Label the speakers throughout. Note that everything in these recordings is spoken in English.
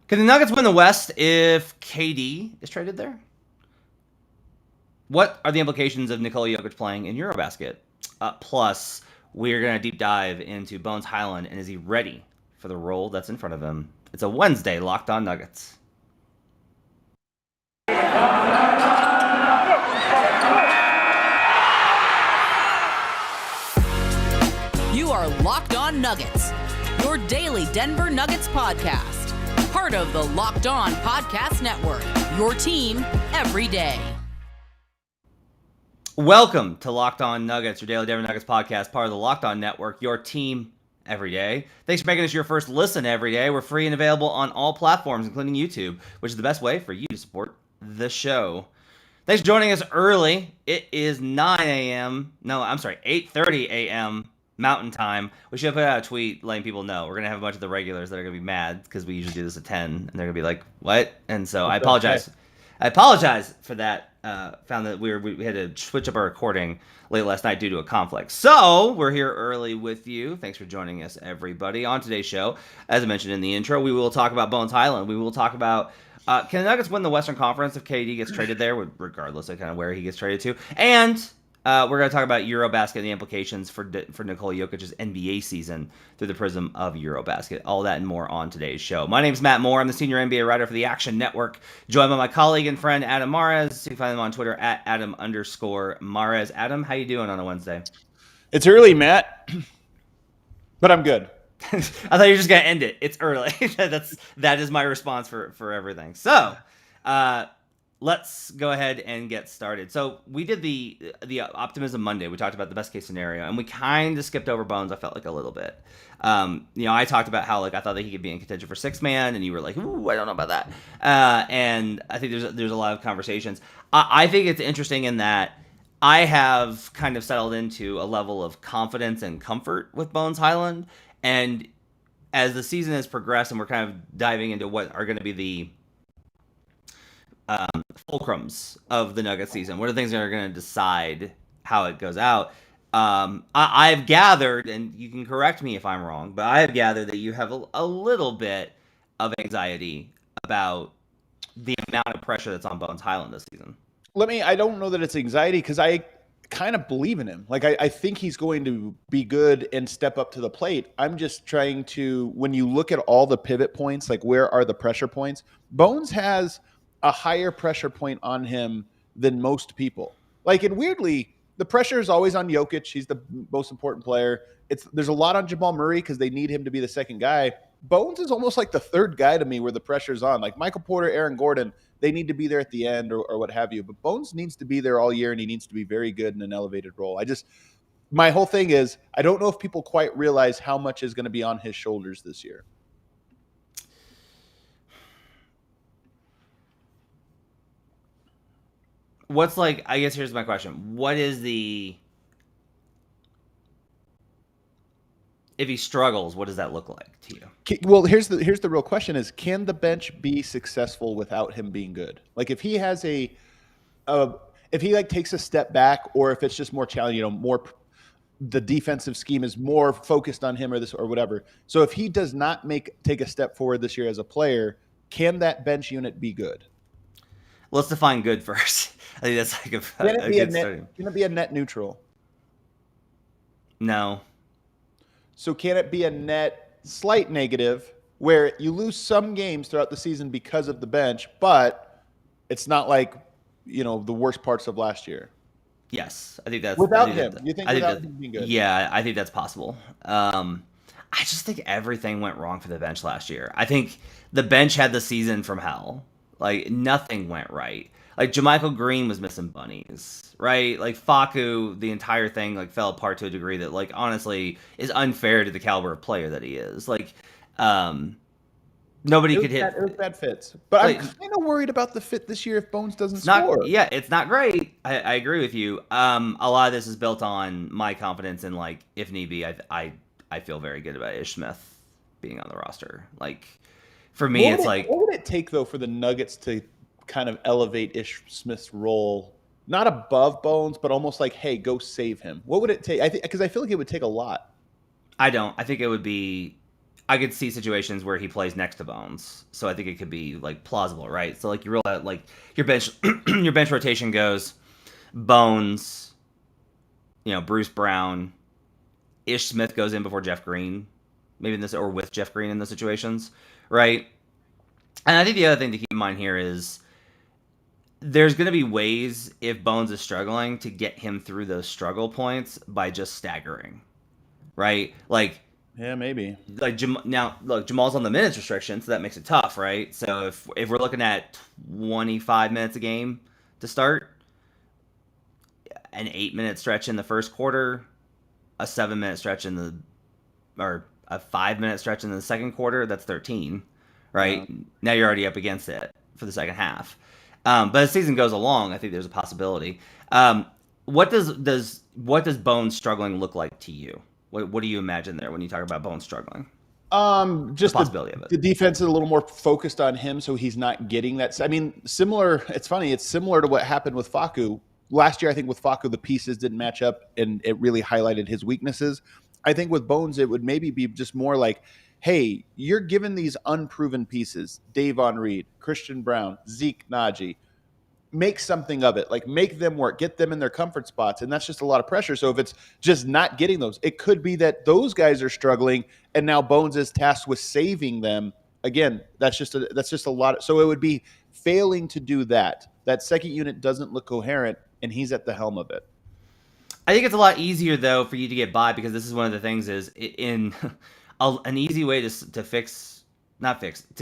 Speaker 1: Can the Nuggets win the West if KD is traded there? What are the implications of Nikola Jokic playing in Eurobasket? Plus, we're going to deep dive into Bones Hyland, and is he ready for the role that's in front of him? It's a Wednesday Locked On Nuggets.
Speaker 2: You are Locked On Nuggets, your daily Denver Nuggets podcast. Part of the Locked On Podcast Network, your team every day.
Speaker 1: Welcome to Locked On Nuggets, your daily Denver Nuggets podcast, part of the Locked On Network, your team every day. Thanks for making us your first listen every day. We're free and available on all platforms, including YouTube, which is the best way for you to support the show. Thanks for joining us early. It is 8:30 a.m. Mountain Time. We should put out a tweet letting people know. We're going to have a bunch of the regulars that are going to be mad because we usually do this at 10, and they're going to be like, what? And so I apologize.
Speaker 3: Okay.
Speaker 1: I apologize for that. Found that we had to switch up our recording late last night due to a conflict. So we're here early with you. Thanks for joining us, everybody. On today's show, as I mentioned in the intro, we will talk about Bones Hyland. We will talk about can the Nuggets win the Western Conference if KD gets traded there, regardless of kind of where he gets traded to. And we're going to talk about Eurobasket and the implications for Nikola Jokic's NBA season through the prism of Eurobasket. All that and more on today's show. My name's Matt Moore. I'm the senior NBA writer for the Action Network, joined by my colleague and friend Adam Mares. You can find him on Twitter at Adam_Mares. Adam, how you doing on a Wednesday?
Speaker 3: It's early, Matt, but I'm good.
Speaker 1: I thought you were just going to end it. It's early. That is my response for everything. So, let's go ahead and get started. So we did the Optimism Monday. We talked about the best case scenario, and we kind of skipped over Bones. I felt like a little bit. I talked about how I thought that he could be in contention for sixth man, and you were like, "Ooh, I don't know about that." And I think there's a lot of conversations. I think it's interesting in that I have kind of settled into a level of confidence and comfort with Bones Hyland, and as the season has progressed, and we're kind of diving into what are going to be the fulcrums of the Nuggets season. What are the things that are going to decide how it goes out? I've gathered, and you can correct me if I'm wrong, but I have gathered that you have a little bit of anxiety about the amount of pressure that's on Bones Hyland this season.
Speaker 3: I don't know that it's anxiety because I kind of believe in him. I think he's going to be good and step up to the plate. I'm just trying to, when you look at all the pivot points, where are the pressure points? Bones has a higher pressure point on him than most people. And weirdly, the pressure is always on Jokic. He's the most important player. There's a lot on Jamal Murray because they need him to be the second guy. Bones is almost like the third guy to me where the pressure's on. Michael Porter, Aaron Gordon, they need to be there at the end or what have you. But Bones needs to be there all year, and he needs to be very good in an elevated role. My whole thing is, I don't know if people quite realize how much is going to be on his shoulders this year.
Speaker 1: I guess here's my question. What is if he struggles, what does that look like to you?
Speaker 3: Well, here's the real question is, can the bench be successful without him being good? If he has if he takes a step back, or if it's just more challenging, more the defensive scheme is more focused on him or this or whatever. So if he does not take a step forward this year as a player, can that bench unit be good?
Speaker 1: Let's define good first. I think that's a good starting.
Speaker 3: Can it be a net neutral?
Speaker 1: No.
Speaker 3: So can it be a net slight negative where you lose some games throughout the season because of the bench, but it's not the worst parts of last year?
Speaker 1: Yes, I think that's
Speaker 3: without him. You think without him being good?
Speaker 1: Yeah, I think that's possible. I just think everything went wrong for the bench last year. I think the bench had the season from hell. Nothing went right. JaMychal Green was missing bunnies, right? Facu, the entire thing fell apart to a degree that honestly is unfair to the caliber of player that he is. Nobody could hit.
Speaker 3: It was bad fits, but I'm kind of worried about the fit this year if Bones doesn't score.
Speaker 1: Yeah, it's not great. I agree with you. A lot of this is built on my confidence in if need be, I feel very good about Ish Smith being on the roster. For me, what
Speaker 3: would it take though for the Nuggets to kind of elevate Ish Smith's role, not above Bones, but almost hey, go save him? What would it take? Because I feel like it would take a lot.
Speaker 1: I don't. I think it would be I could see situations where he plays next to Bones, so I think it could be like plausible, right? So like you roll out like your bench your bench rotation goes Bones, Bruce Brown, Ish Smith goes in before Jeff Green, maybe in this or with Jeff Green in those situations, right? And I think the other thing to keep in mind here is there's going to be ways if Bones is struggling to get him through those struggle points by just staggering, right? Like,
Speaker 3: yeah, maybe.
Speaker 1: Like now, look, Jamal's on the minutes restriction, so that makes it tough, right? So if we're looking at 25 minutes a game to start, an 8-minute stretch in the first quarter, a 7-minute stretch or a 5-minute stretch in the second quarter, that's 13, right? Yeah. Now you're already up against it for the second half. But as the season goes along, I think there's a possibility. What does Bones struggling look like to you? What do you imagine there when you talk about Bones struggling?
Speaker 3: Just
Speaker 1: the possibility of it.
Speaker 3: The defense is a little more focused on him, so he's not getting that. I mean, similar. It's funny. It's similar to what happened with Facu last year. I think with Facu, the pieces didn't match up, and it really highlighted his weaknesses. I think with Bones, it would maybe be just more like, hey, you're given these unproven pieces, Davon Reed, Christian Brown, Zeke Naji. Make something of it. Like, make them work. Get them in their comfort spots. And that's just a lot of pressure. So if it's just not getting those, it could be that those guys are struggling, and now Bones is tasked with saving them. Again, that's just a lot. So it would be failing to do that. That second unit doesn't look coherent, and he's at the helm of it.
Speaker 1: I think it's a lot easier, though, for you to get by, because this is one of the things is in an easy way to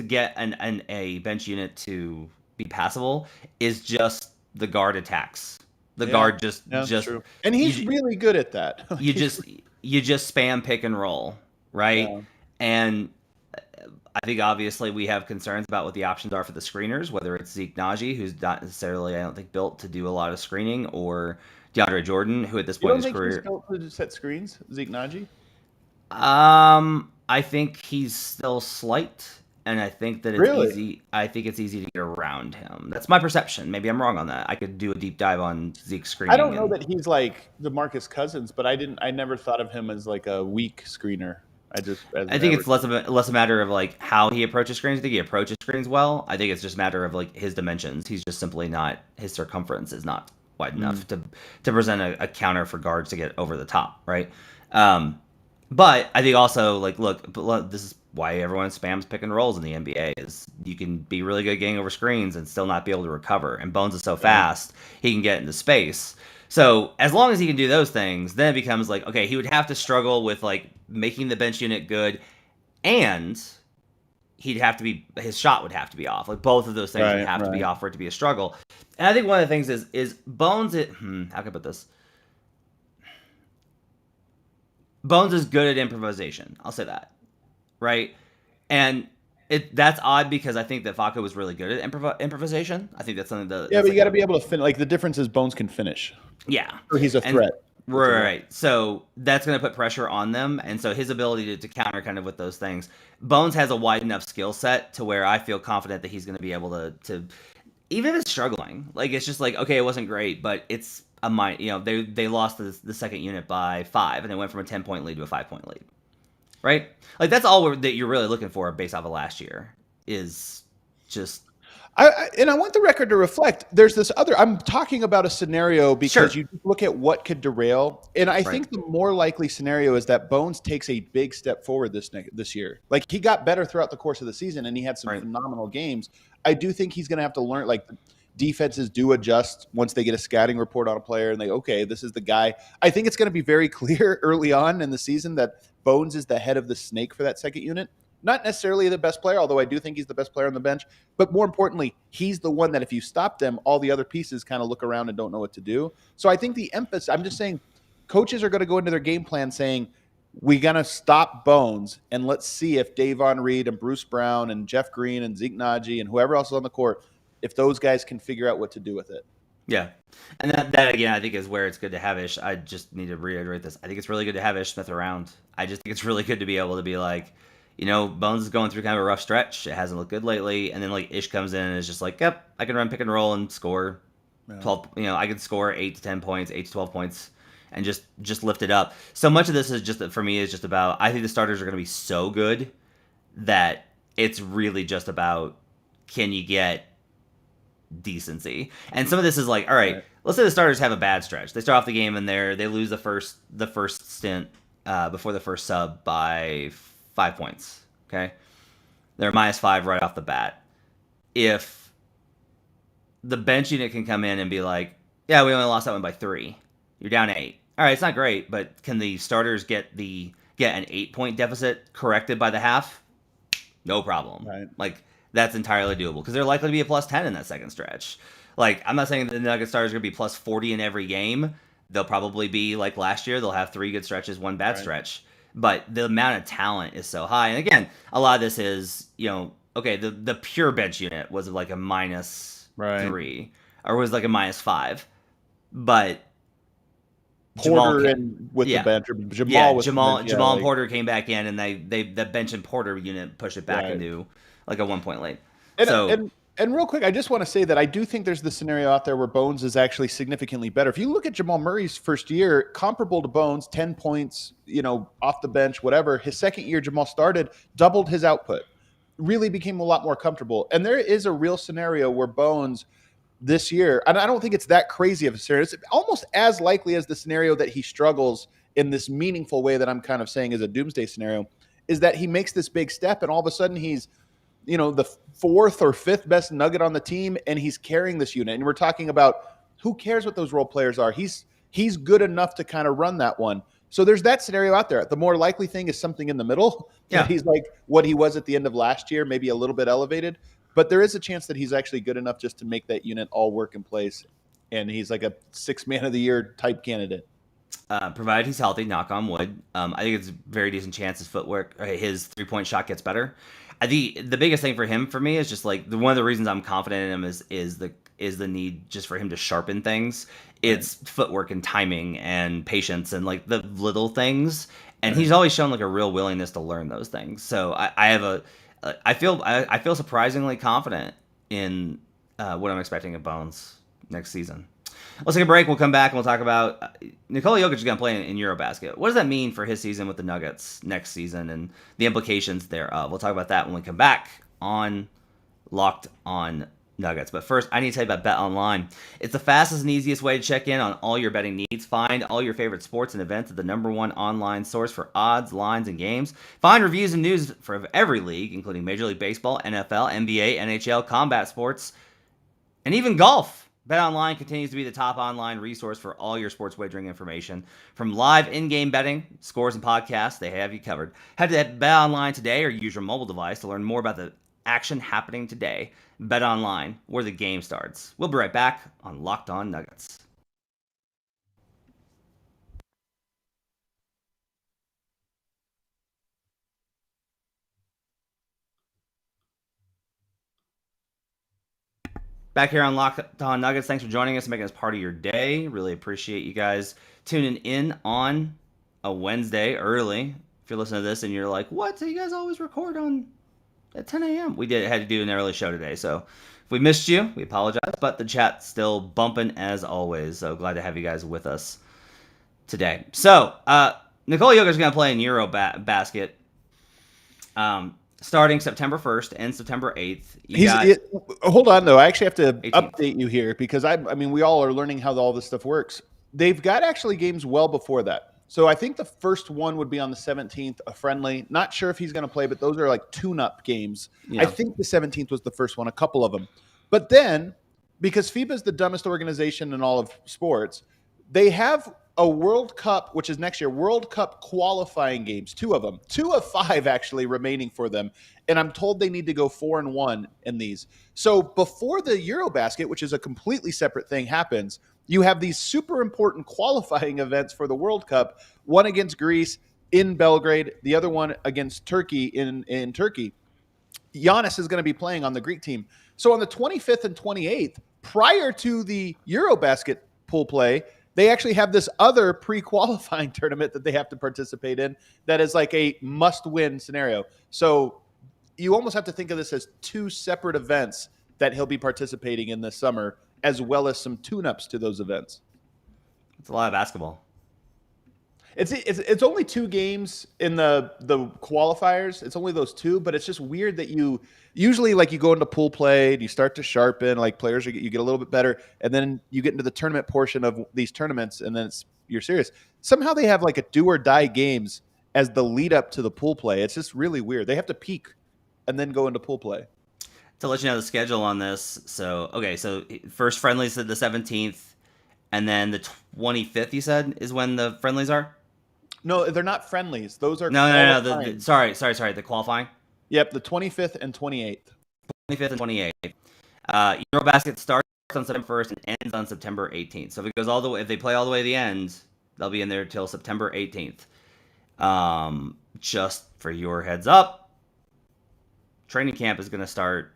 Speaker 1: get a bench unit to be passable is just the guard attacks. The guard just
Speaker 3: true. And he's really good at that.
Speaker 1: you just spam pick and roll, right? Yeah. And I think obviously we have concerns about what the options are for the screeners, whether it's Zeke Naji, who's not necessarily, I don't think, built to do a lot of screening, or DeAndre Jordan, who at this point in his career,
Speaker 3: he's built to set screens, Zeke Naji?
Speaker 1: I think he's still slight. And I think that it's easy. I think it's easy to get around him. That's my perception. Maybe I'm wrong on that. I could do a deep dive on Zeke's screening.
Speaker 3: I don't know that he's like DeMarcus Cousins, but I never thought of him as like a weak screener. I think
Speaker 1: it's less a matter of like how he approaches screens. I think he approaches screens well. I think it's just a matter of like his dimensions. He's just simply not, his circumference is not wide enough to present a counter for guards to get over the top, right? But I think also, like, look, this is why everyone spams pick and rolls in the NBA, is you can be really good getting over screens and still not be able to recover. And Bones is so fast, he can get into space. So as long as he can do those things, then it becomes like, okay, he would have to struggle with like making the bench unit good, and his shot would have to be off. Like both of those things would have to be off for it to be a struggle. And I think one of the things is Bones, how can I put this? Bones is good at improvisation. I'll say that, right? And that's odd because I think that Facu was really good at improvisation. I think that's something that
Speaker 3: but you got to be able to finish. Like the difference is Bones can finish.
Speaker 1: Yeah,
Speaker 3: or he's a threat.
Speaker 1: Right. So that's going to put pressure on them, and so his ability to counter kind of with those things. Bones has a wide enough skill set to where I feel confident that he's going to be able to even if it's struggling. Like it's just like, okay, it wasn't great, but it's they lost the second unit by 5, and they went from a 10-point lead to a 5-point lead, right? Like that's all that you're really looking for based off of last year is just.
Speaker 3: I want the record to reflect. There's this other. I'm talking about a scenario because you look at what could derail, and I think the more likely scenario is that Bones takes a big step forward this year. Like he got better throughout the course of the season, and he had some phenomenal games. I do think he's going to have to learn. Like defenses do adjust once they get a scouting report on a player, and okay, this is the guy. I think it's going to be very clear early on in the season that Bones is the head of the snake for that second unit. Not necessarily the best player, although I do think he's the best player on the bench. But more importantly, he's the one that if you stop them, all the other pieces kind of look around and don't know what to do. So I think the emphasis, I'm just saying, coaches are going to go into their game plan saying, we're going to stop Bones, and let's see if Davon Reed and Bruce Brown and Jeff Green and Zeke Naji and whoever else is on the court, if those guys can figure out what to do with it.
Speaker 1: Yeah. And that again, I think is where it's good to have Ish. I just need to reiterate this. I think it's really good to have Ish Smith around. I just think it's really good to be able to be like, Bones is going through kind of a rough stretch. It hasn't looked good lately. And then like Ish comes in and is just like, yep, I can run pick and roll and score 12, I can score 8 to 10 points, 8 to 12 points and just lift it up. So much of this is just, for me, is just about, I think the starters are going to be so good that it's really just about, can you get decency? And some of this is like, all right, let's say the starters have a bad stretch. They start off the game and they lose the first stint before the first sub by 5 points. Okay, they're -5 right off the bat. If the bench unit can come in and be like, yeah, we only lost that one by 3. You're down 8. All right, it's not great, but can the starters get an 8-point deficit corrected by the half? No problem.
Speaker 3: Right.
Speaker 1: Like, that's entirely doable because they're likely to be a +10 in that second stretch. Like, I'm not saying the Nuggets starters are going to be +40 in every game. They'll probably be like last year. They'll have 3 good stretches, 1 bad stretch. But the amount of talent is so high. And again, a lot of this is, okay, the pure bench unit was like a -3 or was like a -5. But
Speaker 3: Porter and with the bench, or Jamal
Speaker 1: and Porter came back in, and the bench and Porter unit pushed it back into like a 1-point lead.
Speaker 3: And real quick, I just want to say that I do think there's the scenario out there where Bones is actually significantly better. If you look at Jamal Murray's first year, comparable to Bones, 10 points, off the bench, whatever. His second year, Jamal started, doubled his output, really became a lot more comfortable. And there is a real scenario where Bones this year, and I don't think it's that crazy of a scenario. It's almost as likely as the scenario that he struggles in this meaningful way that I'm kind of saying is a doomsday scenario, is that he makes this big step and all of a sudden he's, the 4th or 5th best Nugget on the team, and he's carrying this unit. And we're talking about, who cares what those role players are? He's good enough to kind of run that one. So there's that scenario out there. The more likely thing is something in the middle.
Speaker 1: Yeah.
Speaker 3: He's like what he was at the end of last year, maybe a little bit elevated. But there is a chance that he's actually good enough just to make that unit all work in place. And he's like a 6th man of the year type candidate.
Speaker 1: Provided he's healthy, knock on wood. I think it's a very decent chance his footwork, his 3-point shot gets better. The biggest thing for me is just like one of the reasons I'm confident in him is the need just for him to sharpen things. It's footwork and timing and patience and like the little things. And he's always shown like a real willingness to learn those things. So I feel surprisingly confident in what I'm expecting of Bones next season. Let's take a break. We'll come back and we'll talk about Nikola Jokic is going to play in Eurobasket. What does that mean for his season with the Nuggets next season and the implications thereof? We'll talk about that when we come back on Locked On Nuggets. But first, I need to tell you about BetOnline. It's the fastest and easiest way to check in on all your betting needs. Find all your favorite sports and events at the #1 online source for odds, lines, and games. Find reviews and news for every league, including Major League Baseball, NFL, NBA, NHL, combat sports, and even golf. BetOnline continues to be the top online resource for all your sports wagering information. From live in-game betting, scores, and podcasts, they have you covered. Head to BetOnline today or use your mobile device to learn more about the action happening today. BetOnline, where the game starts. We'll be right back on Locked On Nuggets. Back here on Locked On Nuggets. Thanks for joining us and making us part of your day. Really appreciate you guys tuning in on a Wednesday early. If you're listening to this and you're like, what? Do you guys always record at 10 a.m.? We had to do an early show today. So if we missed you, we apologize. But the chat's still bumping as always. So glad to have you guys with us today. So Nikola Jokic is going to play in Eurobasket. Starting September 1st and September 8th.
Speaker 3: Hold on, though. I actually have to
Speaker 1: 18th.
Speaker 3: Update you here because I mean, we all are learning how all this stuff works. They've got actually games well before that. So I think the first one would be on the 17th, a friendly. Not sure if he's going to play, but those are like tune-up games. Yeah. I think the 17th was the first one, a couple of them. But then, because FIBA is the dumbest organization in all of sports, they have a World Cup, which is next year, World Cup qualifying games, 2 of them, 2 of 5 actually remaining for them. And I'm told they need to go 4-1 in these. So before the Eurobasket, which is a completely separate thing, happens, you have these super important qualifying events for the World Cup, one against Greece in Belgrade, the other one against Turkey in Turkey. Giannis is going to be playing on the Greek team. So on the 25th and 28th, prior to the Eurobasket pool play, they actually have this other pre-qualifying tournament that they have to participate in that is like a must-win scenario. So you almost have to think of this as 2 separate events that he'll be participating in this summer, as well as some tune-ups to those events.
Speaker 1: It's a lot of basketball.
Speaker 3: It's only 2 games in the qualifiers. It's only those 2, but it's just weird that you usually like you go into pool play and you start to sharpen like players. You get a little bit better, and then you get into the tournament portion of these tournaments, and then you're serious. Somehow they have like a do or die games as the lead up to the pool play. It's just really weird. They have to peak and then go into pool play.
Speaker 1: To let you know the schedule on this, so first friendlies the 17th, and then the 25th. You said is when the friendlies are.
Speaker 3: No, they're not friendlies. Those are
Speaker 1: no. Sorry. The qualifying.
Speaker 3: Yep, the 25th and 28th.
Speaker 1: 25th and 28th. Eurobasket starts on September 1st and ends on September 18th. So if it goes all the way, if they play all the way to the end, they'll be in there till September 18th. Just for your heads up, training camp is going to start.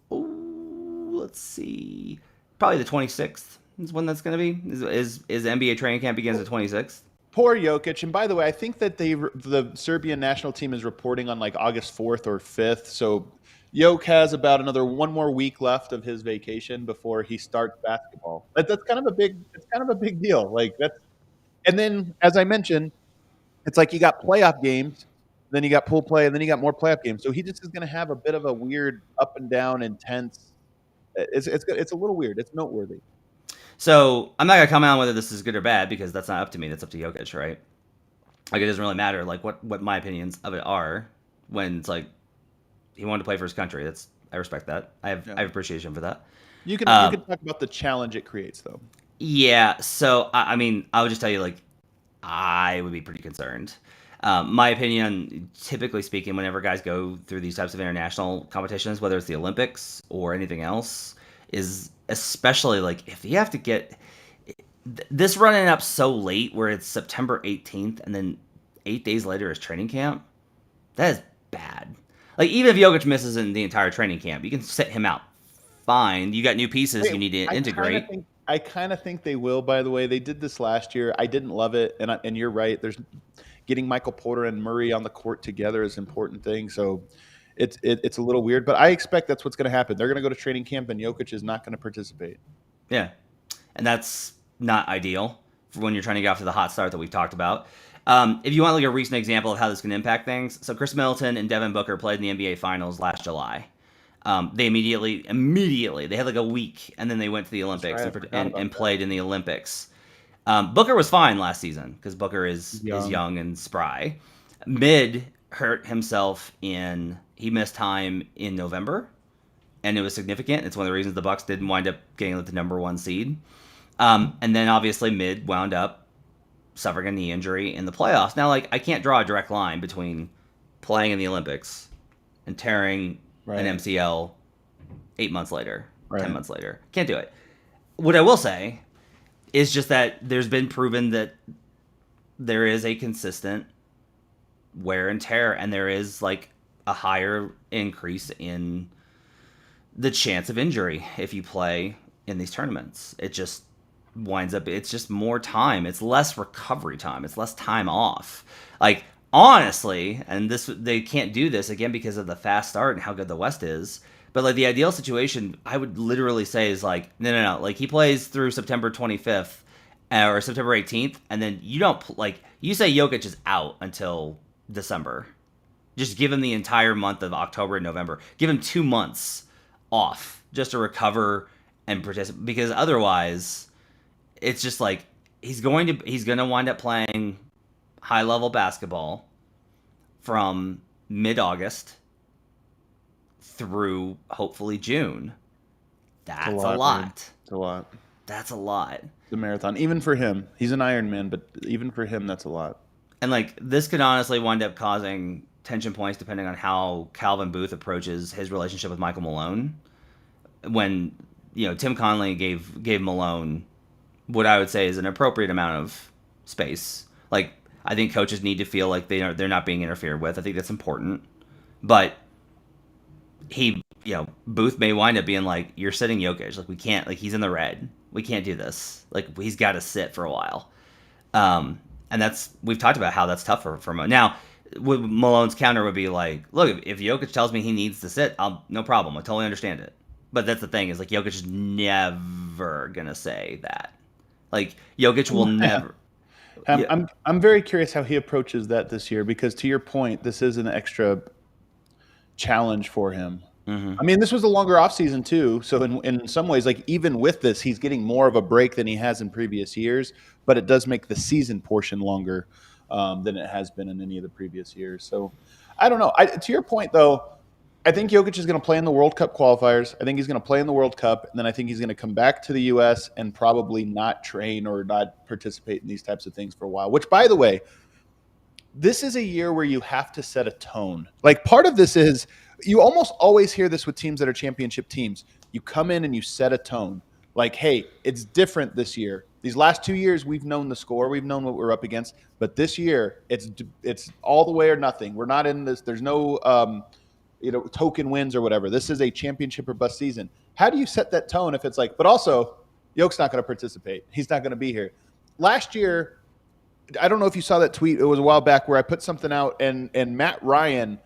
Speaker 1: Let's see, probably the 26th is when that's going to be. Is NBA training camp begins the 26th?
Speaker 3: Poor Jokic. And by the way, I think that the Serbian national team is reporting on like August 4th or 5th. So Jokic has about one more week left of his vacation before he starts basketball. That's kind of a big deal. Like and then as I mentioned, it's like you got playoff games, then you got pool play, and then you got more playoff games. So he just is going to have a bit of a weird up and down, intense. It's a little weird. It's noteworthy.
Speaker 1: So I'm not gonna comment on whether this is good or bad because that's not up to me. That's up to Jokic, right? Like it doesn't really matter like what my opinions of it are when it's like he wanted to play for his country. I respect that. I have appreciation for that.
Speaker 3: You can talk about the challenge it creates though.
Speaker 1: Yeah. So I mean, I would just tell you like I would be pretty concerned. My opinion, typically speaking, whenever guys go through these types of international competitions, whether it's the Olympics or anything else, is especially like if you have to get this running up so late where it's September 18th and then 8 days later is training camp, that is bad. Like even if Jokic misses in the entire training camp, you can sit him out. Fine. You got new pieces you need to integrate.
Speaker 3: I kind of think they will, by the way. They did this last year. I didn't love it. And you're right. There's getting Michael Porter and Murray on the court together is an important thing. So it's a little weird, but I expect that's what's going to happen. They're going to go to training camp and Jokic is not going to participate.
Speaker 1: Yeah. And that's not ideal for when you're trying to get off to the hot start that we've talked about. If you want like a recent example of how this can impact things, so Chris Middleton and Devin Booker played in the NBA Finals last July. They immediately they had like a week and then they went to the Olympics and played in the Olympics. Booker was fine last season because Booker is young and spry. Mid hurt himself he missed time in November, and it was significant. It's one of the reasons the Bucks didn't wind up getting the number 1 seed. And then obviously Mid wound up suffering a knee injury in the playoffs. Now, like I can't draw a direct line between playing in the Olympics and tearing an MCL 8 months later, 10 months later. Can't do it. What I will say is just that there's been proven that there is a consistent wear and tear, and there is like a higher increase in the chance of injury if you play in these tournaments. It just winds up, it's just more time. It's less recovery time. It's less time off. Like, honestly, and they can't do this again because of the fast start and how good the West is. But like the ideal situation, I would literally say is like, no. Like he plays through September 25th or September 18th, and then you don't you say Jokic is out until December. Just give him the entire month of October and November. Give him 2 months off just to recover and participate, because otherwise, it's just like he's going to wind up playing high level basketball from mid-August through hopefully June. That's a lot.
Speaker 3: It's a lot.
Speaker 1: That's a lot.
Speaker 3: It's a marathon. Even for him. He's an Ironman, but even for him, that's a lot.
Speaker 1: And like this could honestly wind up causing tension points depending on how Calvin Booth approaches his relationship with Michael Malone. When, Tim Connelly gave Malone what I would say is an appropriate amount of space. Like, I think coaches need to feel like they're not being interfered with. I think that's important. But Booth may wind up being like, you're sitting Jokic. Like, we can't, like, he's in the red. We can't do this. Like, he's got to sit for a while. And we've talked about how that's tough for Malone. Now, Malone's counter would be like, look, if Jokic tells me he needs to sit, no problem. I totally understand it. But that's the thing, is like Jokic is never going to say that. Like, Jokic will never. Yeah.
Speaker 3: I'm very curious how he approaches that this year, because to your point, this is an extra challenge for him.
Speaker 1: Mm-hmm.
Speaker 3: I mean, this was a longer offseason too. So in some ways, like even with this, he's getting more of a break than he has in previous years, but it does make the season portion longer than it has been in any of the previous years. So I don't know. To your point though, I think Jokic is going to play in the World Cup qualifiers. I think he's going to play in the World Cup, and then I think he's going to come back to the U.S. and probably not train or not participate in these types of things for a while, which, by the way, this is a year where you have to set a tone. Like, part of this is, you almost always hear this with teams that are championship teams. You come in and you set a tone. Like, hey, it's different this year. These last 2 years, we've known the score. We've known what we're up against. But this year, it's all the way or nothing. We're not in this. There's no token wins or whatever. This is a championship or bust season. How do you set that tone if it's like, but also, Yoke's not going to participate. He's not going to be here. Last year, I don't know if you saw that tweet. It was a while back where I put something out, and Matt Ryan,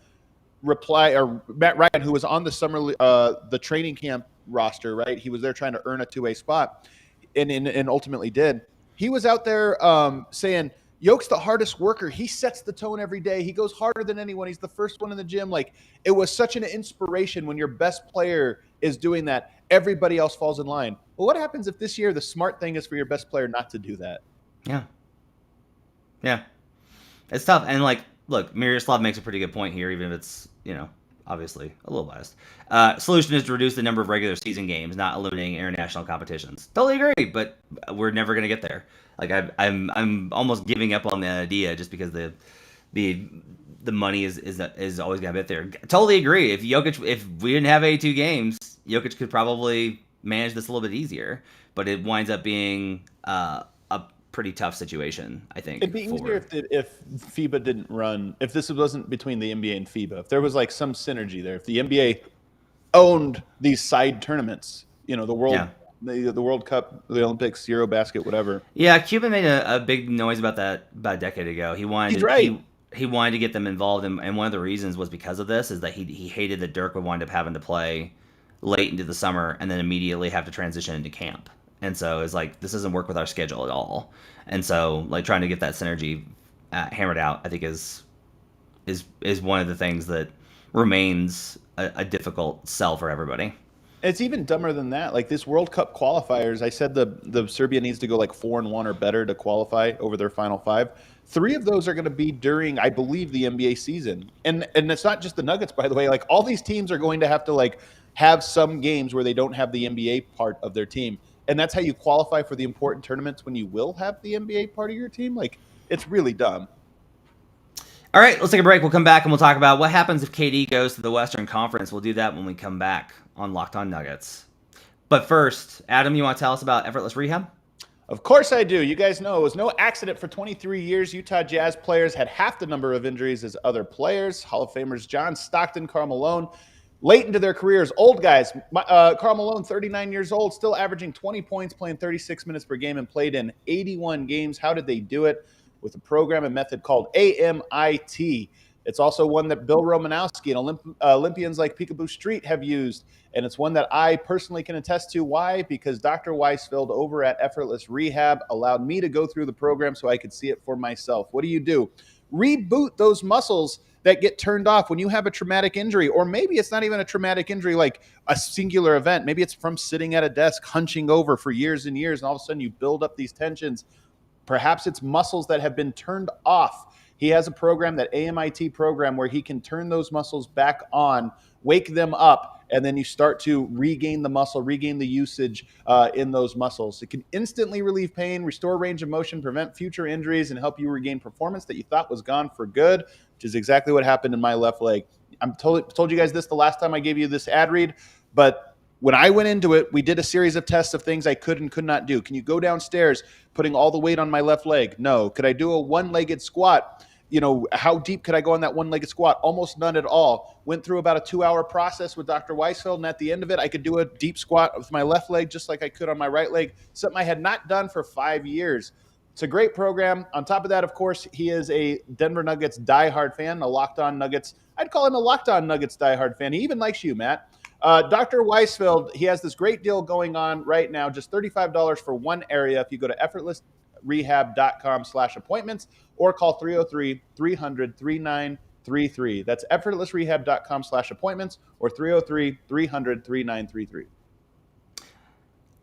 Speaker 3: who was on the training camp roster, right? He was there trying to earn a two-way spot, and ultimately did. He was out there saying, Yoke's the hardest worker. He sets the tone every day. He goes harder than anyone. He's the first one in the gym. Like, it was such an inspiration when your best player is doing that. Everybody else falls in line. Well, what happens if this year the smart thing is for your best player not to do that?
Speaker 1: Yeah. Yeah. It's tough. And, like, look, Miroslav makes a pretty good point here, even if it's, obviously a little biased. Solution is to reduce the number of regular season games, not eliminating international competitions. Totally agree, but we're never going to get there. Like, I'm almost giving up on the idea just because the money is always going to be there. Totally agree. If we didn't have 82 games, Jokic could probably manage this a little bit easier, but it winds up being a pretty tough situation, I think.
Speaker 3: It'd be easier if FIBA didn't run, if this wasn't between the NBA and FIBA, if there was like some synergy there, if the NBA owned these side tournaments, the World the World Cup, the Olympics, Eurobasket, whatever.
Speaker 1: Yeah, Cuban made a big noise about that about a decade ago. He wanted to get them involved, and one of the reasons was because of this, is that he hated that Dirk would wind up having to play late into the summer and then immediately have to transition into camp. And so it's like, this doesn't work with our schedule at all. And so, like, trying to get that synergy hammered out, I think is one of the things that remains a difficult sell for everybody.
Speaker 3: It's even dumber than that. Like, this World Cup qualifiers, I said the Serbia needs to go like 4-1 or better to qualify over their final 5. 3 of those are going to be during, I believe, the NBA season. And it's not just the Nuggets, by the way. Like, all these teams are going to have to like have some games where they don't have the NBA part of their team. And that's how you qualify for the important tournaments when you will have the NBA part of your team. Like, it's really dumb.
Speaker 1: All right, let's take a break. We'll come back and we'll talk about what happens if KD goes to the Western Conference. We'll do that when we come back on Locked On Nuggets. But first, Adam, you want to tell us about effortless rehab?
Speaker 3: Of course I do. You guys know it was no accident for 23 years. Utah Jazz players had half the number of injuries as other players. Hall of Famers John Stockton, Karl Malone, late into their careers, old guys. Karl Malone, 39 years old, still averaging 20 points, playing 36 minutes per game, and played in 81 games. How did they do it? With a program and method called AMIT. It's also one that Bill Romanowski and Olympians like Peekaboo Street have used, and it's one that I personally can attest to. Why? Because Dr. Weisfeld over at Effortless Rehab allowed me to go through the program so I could see it for myself. What do? Reboot those muscles that get turned off when you have a traumatic injury, or maybe it's not even a traumatic injury, like a singular event. Maybe it's from sitting at a desk, hunching over for years and years, and all of a sudden you build up these tensions. Perhaps it's muscles that have been turned off. He has a program, that AMIT program, where he can turn those muscles back on, wake them up, and then you start to regain the muscle, regain the usage in those muscles. It can instantly relieve pain, restore range of motion, prevent future injuries, and help you regain performance that you thought was gone for good, which is exactly what happened in my left leg. I told you guys this the last time I gave you this ad read, but when I went into it, we did a series of tests of things I could and could not do. Can you go downstairs putting all the weight on my left leg? No. Could I do a one-legged squat? How deep could I go on that one-legged squat? Almost none at all. Went through about a 2-hour process with Dr. Weisfeld, and at the end of it, I could do a deep squat with my left leg just like I could on my right leg, something I had not done for 5 years. It's a great program. On top of that, of course, he is a Denver Nuggets diehard fan, a Locked On Nuggets. I'd call him a Locked On Nuggets diehard fan. He even likes you, Matt. Dr. Weisfeld, he has this great deal going on right now, just $35 for one area. If you go to effortlessrehab.com/appointments or call 303-300-3933. That's effortlessrehab.com/appointments or 303-300-3933.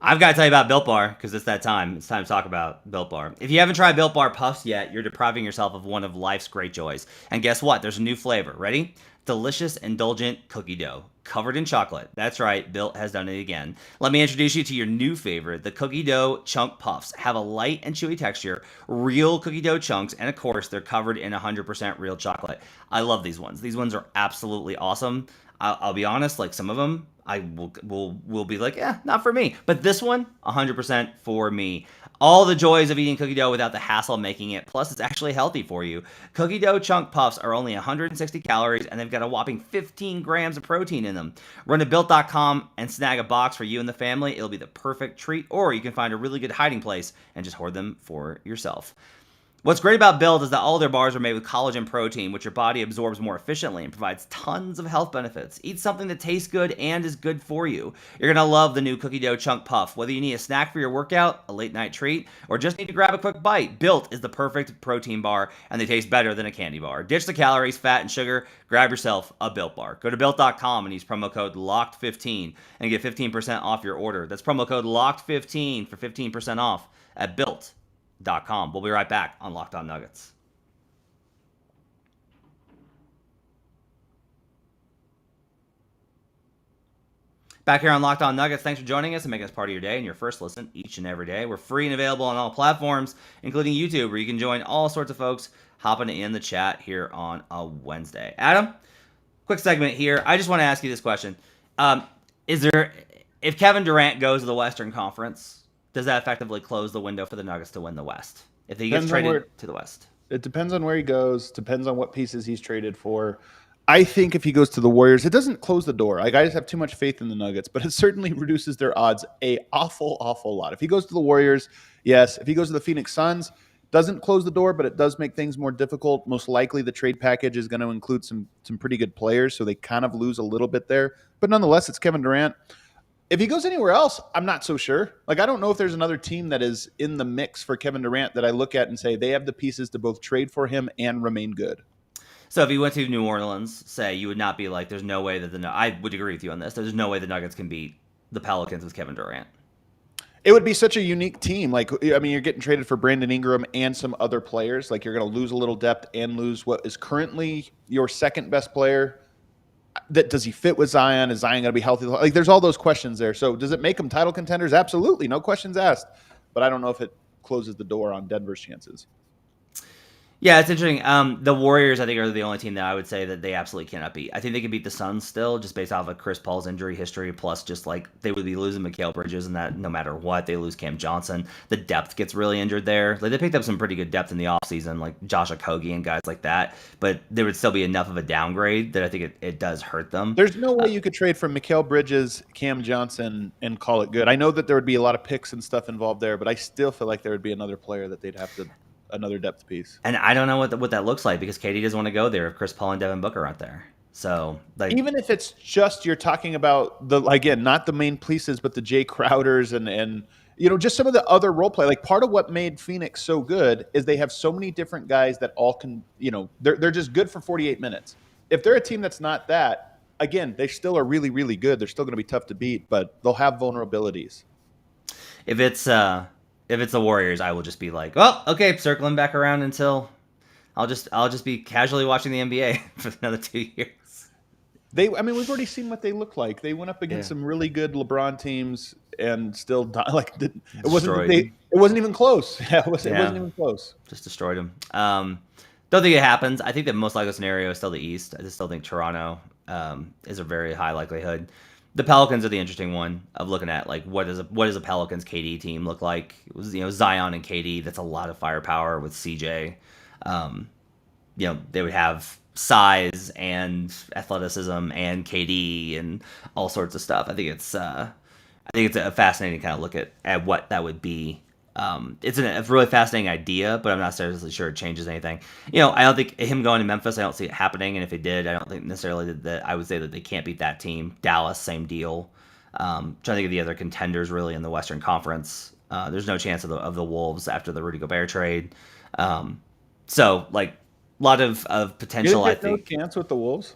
Speaker 1: I've got to tell you about Built Bar because it's that time. It's time to talk about Built Bar. If you haven't tried Built Bar Puffs yet, you're depriving yourself of one of life's great joys. And guess what? There's a new flavor. Ready? Delicious, indulgent cookie dough covered in chocolate. That's right, Built has done it again. Let me introduce you to your new favorite, the cookie dough chunk puffs. Have a light and chewy texture, real cookie dough chunks, and of course, they're covered in 100% real chocolate. I love these ones. These ones are absolutely awesome. I'll be honest, like some of them, I will be like, not for me. But this one, 100% for me. All the joys of eating cookie dough without the hassle of making it. Plus, it's actually healthy for you. Cookie dough chunk puffs are only 160 calories, and they've got a whopping 15 grams of protein in them. Run to Built.com and snag a box for you and the family. It'll be the perfect treat, or you can find a really good hiding place and just hoard them for yourself. What's great about Built is that all their bars are made with collagen protein, which your body absorbs more efficiently and provides tons of health benefits. Eat something that tastes good and is good for you. You're going to love the new cookie dough chunk puff. Whether you need a snack for your workout, a late night treat, or just need to grab a quick bite, Built is the perfect protein bar, and they taste better than a candy bar. Ditch the calories, fat, and sugar. Grab yourself a Built bar. Go to Built.com and use promo code LOCKED15 and get 15% off your order. That's promo code LOCKED15 for 15% off at Built.com. We'll be right back on Locked On Nuggets. Back here on Locked On Nuggets, thanks for joining us and making us part of your day and your first listen each and every day. We're free and available on all platforms, including YouTube, where you can join all sorts of folks hopping in the chat here on a Wednesday. Adam, quick segment here. I just want to ask you this question. If Kevin Durant goes to the Western Conference, does that effectively close the window for the Nuggets to win the West? If he gets traded to the West?
Speaker 3: It depends on where he goes. Depends on what pieces he's traded for. I think if he goes to the Warriors, it doesn't close the door. Like, I just have too much faith in the Nuggets, but it certainly reduces their odds an awful lot. If he goes to the Warriors, yes. If he goes to the Phoenix Suns, doesn't close the door, but it does make things more difficult. Most likely the trade package is going to include some pretty good players, so they kind of lose a little bit there. But nonetheless, it's Kevin Durant. If he goes anywhere else, I'm not so sure. Like, I don't know if there's another team that is in the mix for Kevin Durant that I look at and say they have the pieces to both trade for him and remain good.
Speaker 1: So if he went to New Orleans, say, you would not be like, there's no way that I would agree with you on this. There's no way the Nuggets can beat the Pelicans with Kevin Durant.
Speaker 3: It would be such a unique team. Like, I mean, you're getting traded for Brandon Ingram and some other players. Like, you're going to lose a little depth and lose what is currently your second best player. Does he fit with Zion? Is Zion going to be healthy? Like, there's all those questions there. So does it make them title contenders? Absolutely. No questions asked. But I don't know if it closes the door on Denver's chances.
Speaker 1: Yeah, it's interesting. The Warriors, I think, are the only team that I would say that they absolutely cannot beat. I think they can beat the Suns still, just based off of Chris Paul's injury history, plus just like they would be losing Mikal Bridges, and that no matter what, they lose Cam Johnson. The depth gets really injured there. Like, they picked up some pretty good depth in the offseason, like Josh Okogie and guys like that, but there would still be enough of a downgrade that I think it does hurt them.
Speaker 3: There's no way you could trade for Mikal Bridges, Cam Johnson, and call it good. I know that there would be a lot of picks and stuff involved there, but I still feel like there would be another player that they'd have to – another depth piece.
Speaker 1: And I don't know what that looks like because KD doesn't want to go there if Chris Paul and Devin Booker aren't there. So, like,
Speaker 3: even if it's just you're talking about again, not the main pieces, but the Jay Crowders and just some of the other role play. Like, part of what made Phoenix so good is they have so many different guys that all can, they're just good for 48 minutes. If they're a team that's not that, again, they still are really, really good. They're still going to be tough to beat, but they'll have vulnerabilities.
Speaker 1: If it's the Warriors, I will just be like, well, okay, circling back around until I'll just be casually watching the NBA for another 2 years.
Speaker 3: We've already seen what they look like. They went up against some really good LeBron teams and still it wasn't even close. It wasn't even close.
Speaker 1: Just destroyed them. Don't think it happens. I think the most likely scenario is still the East. I just still think Toronto is a very high likelihood. The Pelicans are the interesting one of looking at, like, what does a Pelicans KD team look like? It was, Zion and KD. That's a lot of firepower with CJ. They would have size and athleticism and KD and all sorts of stuff. I think it's a fascinating kind of look at what that would be. It's a really fascinating idea, but I'm not necessarily sure it changes anything. I don't think him going to Memphis, I don't see it happening. And if it did, I don't think necessarily that I would say that they can't beat that team. Dallas, same deal. Trying to think of the other contenders really in the Western Conference. There's no chance of the Wolves after the Rudy Gobert trade. So like a lot of potential. I think
Speaker 3: no chance with the Wolves.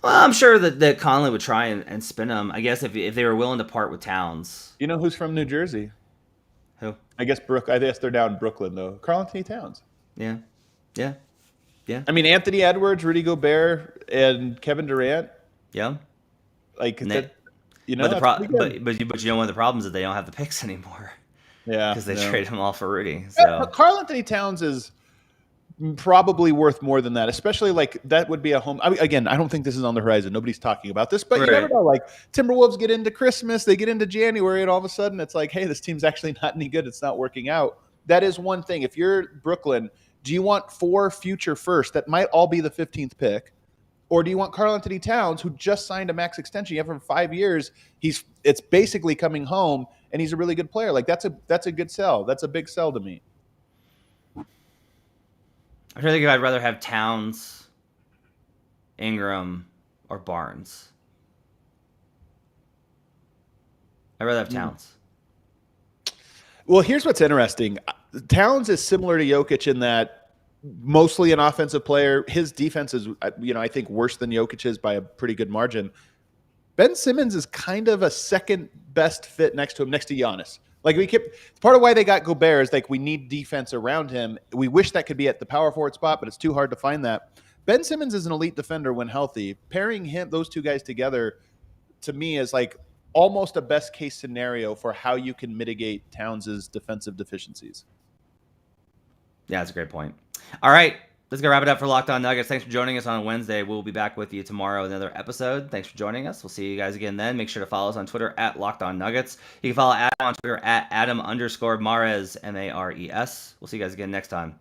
Speaker 1: Well, I'm sure that Conley would try and spin him. I guess if they were willing to part with Towns.
Speaker 3: You know who's from New Jersey?
Speaker 1: Who?
Speaker 3: I guess they're down in Brooklyn though. Karl-Anthony Towns.
Speaker 1: Yeah.
Speaker 3: I mean, Anthony Edwards, Rudy Gobert, and Kevin Durant.
Speaker 1: Yeah.
Speaker 3: Like that,
Speaker 1: but you know one of the problems is they don't have the picks anymore.
Speaker 3: Yeah,
Speaker 1: because they traded him all for Rudy. So
Speaker 3: Karl-Anthony Towns is probably worth more than that, especially like that would be a home. I mean, again, I don't think this is on the horizon. Nobody's talking about this, but you never know. Like Timberwolves get into Christmas, they get into January, and all of a sudden it's like, hey, this team's actually not any good. It's not working out. That is one thing. If you're Brooklyn, do you want 4 future firsts that might all be the 15th pick? Or do you want Karl-Anthony Towns, who just signed a max extension? You have him for 5 years. It's basically coming home, and he's a really good player. Like that's a good sell. That's a big sell to me.
Speaker 1: I think I'd rather have Towns, Ingram, or Barnes. I'd rather have Towns.
Speaker 3: Well, here's what's interesting. Towns is similar to Jokic in that mostly an offensive player. His defense is, I think worse than Jokic's by a pretty good margin. Ben Simmons is kind of a second best fit next to him, next to Giannis. Like part of why they got Gobert is like we need defense around him. We wish that could be at the power forward spot, but it's too hard to find that. Ben Simmons is an elite defender when healthy. Pairing those two guys together, to me, is like almost a best case scenario for how you can mitigate Towns' defensive deficiencies.
Speaker 1: Yeah, that's a great point. All right, let's go wrap it up for Locked On Nuggets. Thanks for joining us on Wednesday. We'll be back with you tomorrow with another episode. Thanks for joining us. We'll see you guys again then. Make sure to follow us on Twitter at Locked On Nuggets. You can follow Adam on Twitter at Adam_Mares, Mares. We'll see you guys again next time